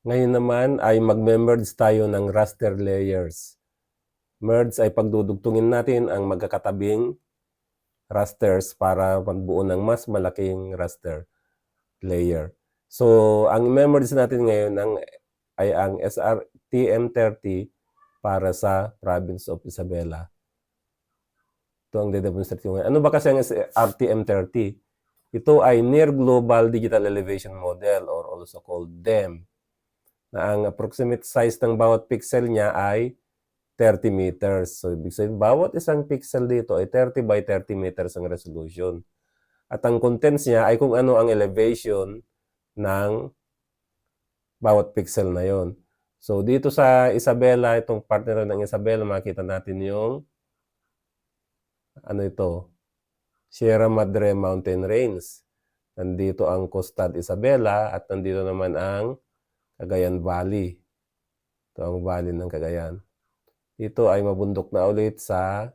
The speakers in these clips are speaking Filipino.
Ngayon naman ay magme-merge tayo ng raster layers. Merge ay pagdudugtungin natin ang magkakatabing rasters para magbuo ng mas malaking raster layer. So, ang merge natin ngayon ay ang SRTM30 para sa Province of Isabela. Ito ang de-demonstrate ko ngayon. Ano ba kasi ang SRTM30? Ito ay Near Global Digital Elevation Model or also called DEM, na ang approximate size ng bawat pixel niya ay 30 meters. So, ibig sabihin, bawat isang pixel dito ay 30 by 30 meters ang resolution. At ang contents niya ay kung ano ang elevation ng bawat pixel na yon. So, dito sa Isabela, itong partner ng Isabela, makita natin yung ano ito, Sierra Madre Mountain Range. Nandito ang Costad Isabela at nandito naman ang Cagayan Valley. Ito ang valley ng Cagayan. Ito ay mabundok na ulit sa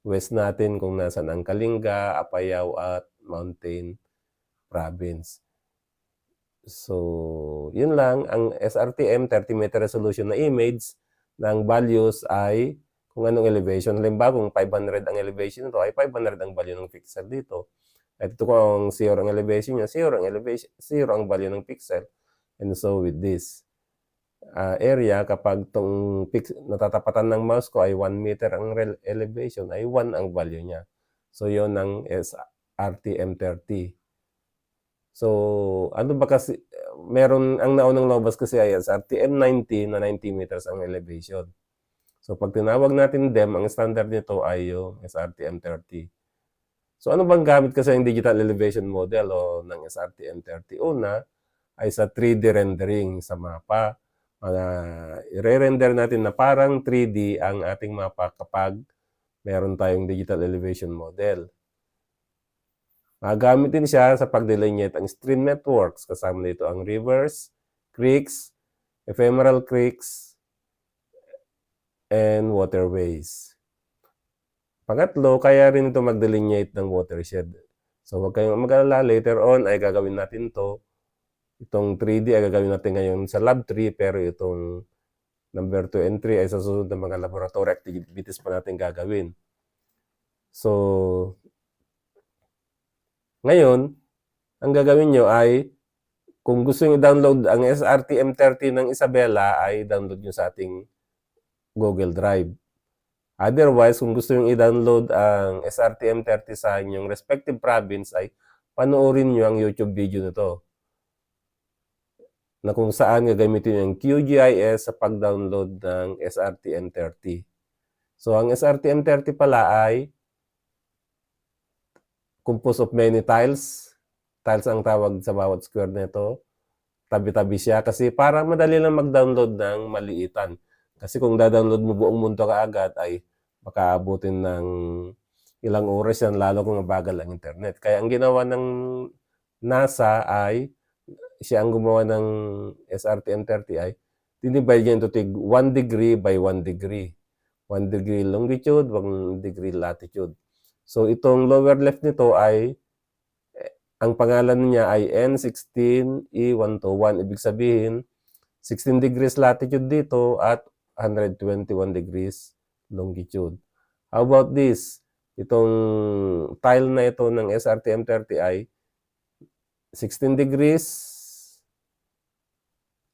west natin kung nasan ang Kalinga, Apayao at Mountain Province. So, yun lang. Ang SRTM 30-meter resolution na image ng values ay kung anong elevation. Halimbawa, kung 500 ang elevation nito, ay 500 ang value ng pixel dito. At ito kung 0 ang elevation niya, 0 ang value ng pixel. And so with this area, kapag itong natatapatan ng mouse ko ay 1 meter ang elevation, ay 1 ang value niya. So, yun ang SRTM30. So, ano ba kasi, meron, ang naunang lumabas kasi ay SRTM90 na 90 meters ang elevation. So, pag tinawag natin DEM, ang standard nito ay yung SRTM30. So, ano bang gamit kasi ang digital elevation model o ng SRTM30? Una, ay sa 3D rendering sa mapa. I-render natin na parang 3D ang ating mapa kapag meron tayong digital elevation model. Magamit din siya sa pag-delineate ang stream networks. Kasama dito ang rivers, creeks, ephemeral creeks, and waterways. Pangatlo, kaya rin ito mag-delineate ng watershed. So, huwag kayong mag-alala. Later on ay gagawin natin to. Itong 3D ay gagawin natin ngayon sa Lab 3, pero itong number 2 and 3 ay sa susunod ng mga laboratory activities pa natin gagawin. So, ngayon, ang gagawin nyo ay, kung gusto nyo i-download ang SRTM30 ng Isabela, ay download nyo sa ating Google Drive. Otherwise, kung gusto nyo i-download ang SRTM30 sa inyong respective province, ay panoorin nyo ang YouTube video nito, na kung saan gagamitin yung QGIS sa pag-download ng SRTM30. So, ang SRTM30 pala ay composed of many tiles. Tiles ang tawag sa bawat square nito. Tabi-tabi siya kasi para madali lang mag-download ng maliitan. Kasi kung da-download mo buong mundo kaagad ay makaabutin ng ilang oras yan, lalo kung mabagal ang internet. Kaya ang ginawa ng NASA ay, siya ang gumawa ng SRTM30 ay, dinivide niya into 1 degree by 1 degree. 1 degree longitude, 1 degree latitude. So, itong lower left nito ay, ang pangalan niya ay N16E121. Ibig sabihin, 16 degrees latitude dito at 121 degrees longitude. How about this? Itong tile na ito ng SRTM30 ay 16 degrees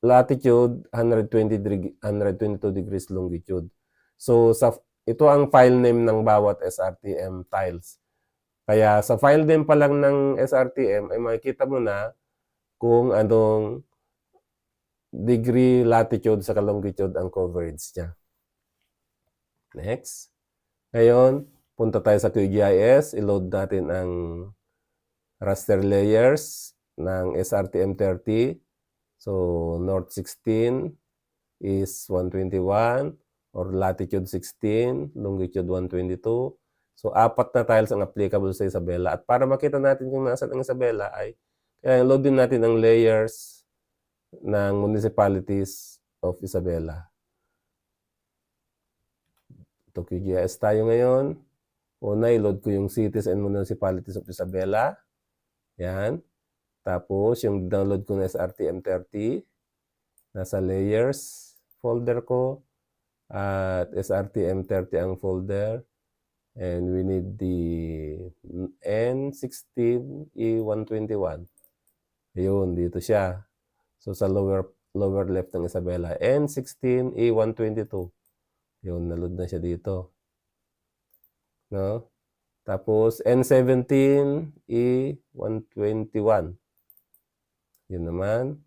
latitude, 122 degrees longitude. So, ito ang file name ng bawat SRTM tiles. Kaya sa file name pa lang ng SRTM ay makikita mo na kung anong degree latitude sa longitude ang coverage niya. Next. Ngayon, punta tayo sa QGIS. I-load natin ang raster layers ng SRTM30. So, north 16 is 121 or latitude 16, longitude 122. So, 4 na tiles ang applicable sa Isabela. At para makita natin kung nasaan ang Isabela ay, kaya load din natin ang layers ng municipalities of Isabela. Ito QGIS tayo ngayon. Una, i-load ko yung cities and municipalities of Isabela. Yan. Tapos, yung download ko na SRTM30. nasa layers folder ko at SRTM30 ang folder. And we need the N16E121. Ayun, dito siya. So, sa lower left ng Isabela. N16E122. Yun, naload na siya dito. No? Tapos, N17E121. Yun naman.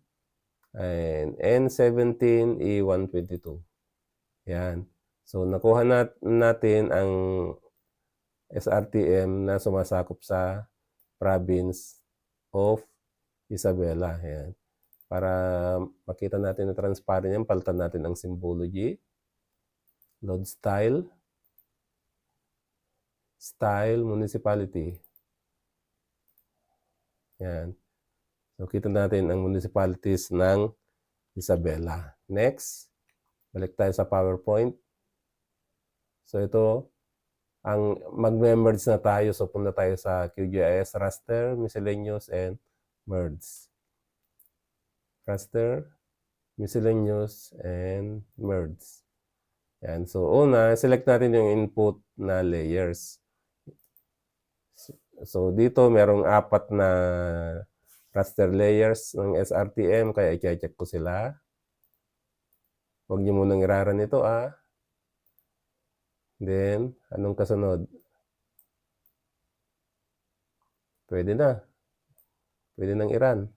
And N17E122. Yan. So, nakuha natin ang SRTM na sumasakop sa province of Isabela. Yan. Para makita natin na transparent yan, palitan natin ang symbology. Load style. Style, municipality. Yan. So, kita natin ang municipalities ng Isabela. Next, balik tayo sa PowerPoint. So, ito, ang mag-merge na tayo. So, punta tayo sa QGIS, raster, miscellaneous, and merge. Raster, miscellaneous, and merge. Yan. So, una, select natin yung input na layers. So, dito, merong 4 na raster layers ng SRTM, kaya i-check ko sila. Huwag niyo munang iraran ito, Then, anong kasunod? Pwede na. Pwede nang i-run.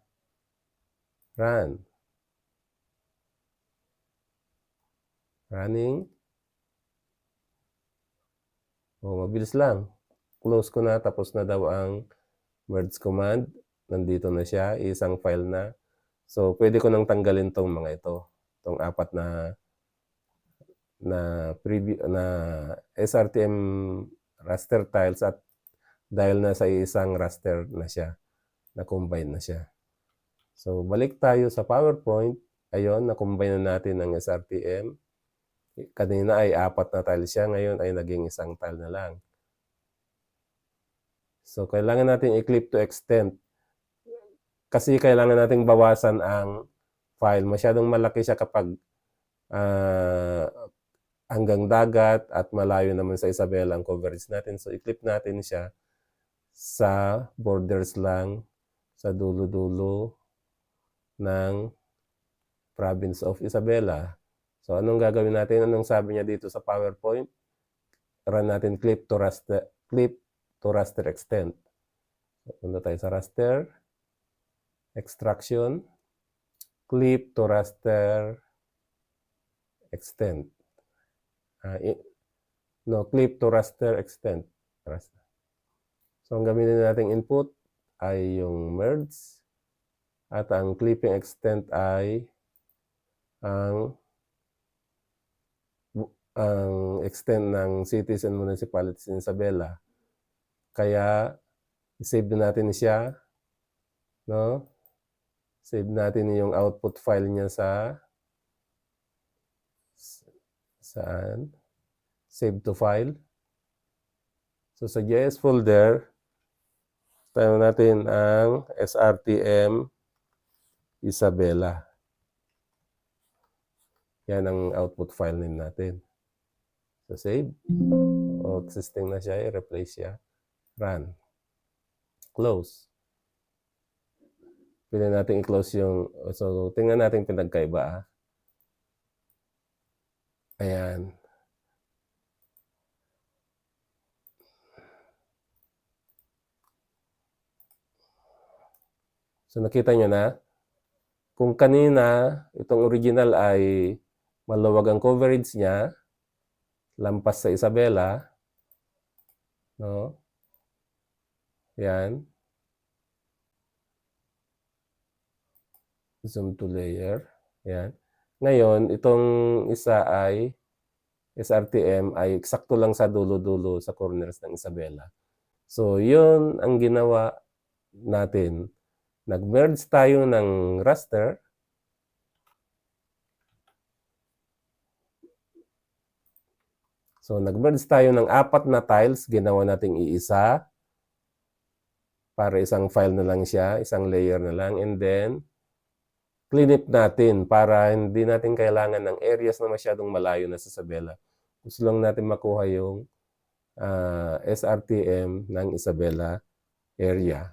Run. Running. Mabilis lang. Close ko na, tapos na daw ang merge command. Nandito na siya, isang file na. So, pwede ko nang tanggalin tong mga ito. Itong 4 na SRTM raster tiles at dahil na sa isang raster na siya, na-combine na siya. So, balik tayo sa PowerPoint. Ayun, na-combine na natin ang SRTM. Kanina ay 4 na tiles siya, ngayon ay naging isang tile na lang. So, kailangan natin i-clip to extent. Kasi kailangan nating bawasan ang file. Masyadong malaki siya kapag hanggang dagat at malayo naman sa Isabela ang coverage natin. So, i-clip natin siya sa borders lang, sa dulo-dulo ng province of Isabela. So, anong gagawin natin? Anong sabi niya dito sa PowerPoint? Run natin clip to raster extent. So, punta tayo sa raster, extraction, clip to raster extent. Clip to raster extent. So, ang gamitin nating input ay yung merge at ang clipping extent ay ang extent ng cities and municipalities in Isabela. Kaya, i-save natin siya. No? Save natin yung output file niya sa saan? Save to file. So, sa GIS folder, tayo natin ang SRTM Isabela. Yan ang output file name natin. So, save. Existing na siya, i-replace siya. Run. Close. Pwede natin i-close yung... So, tingnan natin pinagkaiba. Ayan. So, nakita nyo na, kung kanina, itong original ay maluwag ang coverage niya, lampas sa Isabela, no? Yan. Zoom to layer. Yan. Ngayon, itong isa ay SRTM ay eksakto lang sa dulo-dulo sa corners ng Isabela. So, yun ang ginawa natin. Nag-merge tayo ng raster. So, nag-merge tayo ng 4 na tiles. Ginawa nating iisa. Para isang file na lang siya. Isang layer na lang. And then, clinip natin para hindi natin kailangan ng areas na masyadong malayo na sa Isabela. Gusto lang natin makuha yung SRTM ng Isabela area.